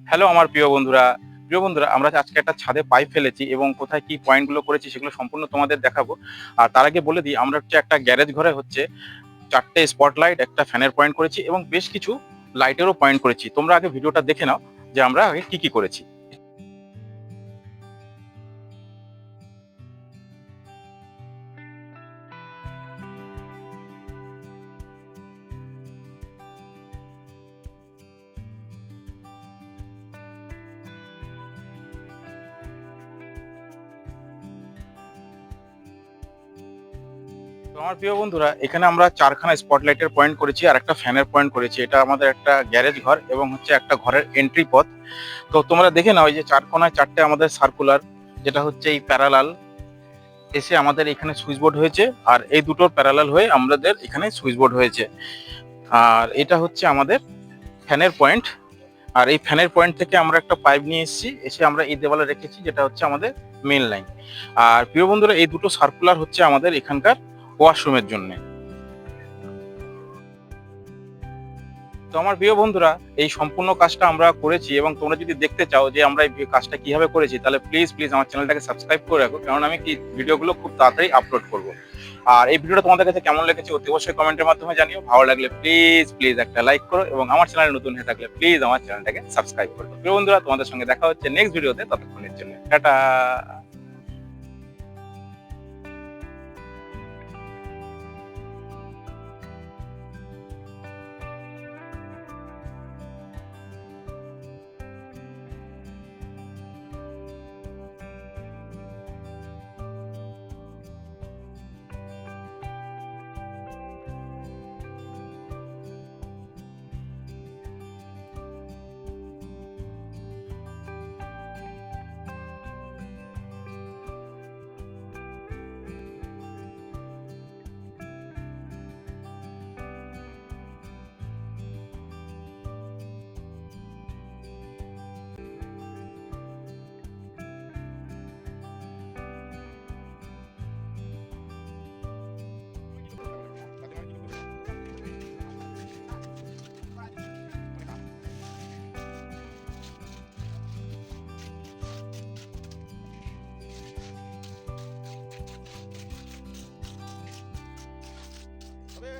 Hello আমার প্রিয় বন্ধুরা আমরা আজকে একটা ছাদে পাইপ ফেলেছি এবং কোথায় কি পয়েন্টগুলো করেছি সেগুলো সম্পূর্ণ তোমাদের দেখাবো। আর তার আগে বলে দিই, আমরা একটা গ্যারেজ ঘরে 4টে স্পটলাইট, একটা ফ্যানের পয়েন্ট করেছি এবং বেশ কিছু লাইটেরও পয়েন্ট করেছি। তোমরা আগে ভিডিওটা দেখে নাও যে আমরা আগে কি কি করেছি। তো আমার প্রিয় বন্ধুরা, এখানে আমরা 4খানা স্পটলাইটের পয়েন্ট করেছি আর একটা ফ্যানের পয়েন্ট করেছি। এটা আমাদের একটা গ্যারেজ ঘর এবং একটা ঘরের এন্ট্রি পথ। তো তোমরা দেখে নাও, এই যে 4 কোণায় 4টে আমাদের সার্কুলার, যেটা হচ্ছে এই প্যারালাল এসে আমাদের এখানে সুইচ বোর্ড হয়েছে, আর এই দুটোর প্যারালাল হয়ে আমাদের এখানে সুইচ বোর্ড হয়েছে। আর এটা হচ্ছে আমাদের ফ্যানের পয়েন্ট। আর এই ফ্যানের পয়েন্ট থেকে আমরা একটা পাইপ নিয়ে এসে আমরা এই দেওয়ালে রেখেছি, যেটা হচ্ছে আমাদের মেন লাইন। আর প্রিয় বন্ধুরা, এই দুটো সার্কুলার হচ্ছে আমাদের এখানকার ওয়াশরুমের জন্য। তো আমার প্রিয় বন্ধুরা, এই সম্পূর্ণ কাজটা আমরা করেছি এবং তোমরা যদি দেখতে চাও যে আমরা এই কাজটা কিভাবে করেছি, তাহলে প্লিজ প্লিজ আমার চ্যানেলটাকে সাবস্ক্রাইব করে রাখো, কারণ আমি কি ভিডিওগুলো খুব তাড়াতাড়ি আপলোড করব। আর এই ভিডিওটা তোমাদের কাছে কেমন লেগেছে অতি অবশ্যই কমেন্টের মাধ্যমে জানিও। ভালো লাগলে প্লিজ প্লিজ একটা লাইক করো এবং আমার চ্যানেলে নতুন হয়ে থাকলে প্লিজ আমার চ্যানেলটাকে সাবস্ক্রাইব করো। প্রিয় বন্ধুরা, তোমাদের সঙ্গে দেখা হচ্ছে নেক্সট ভিডিওতে, ততক্ষণের জন্য টাটা। তবে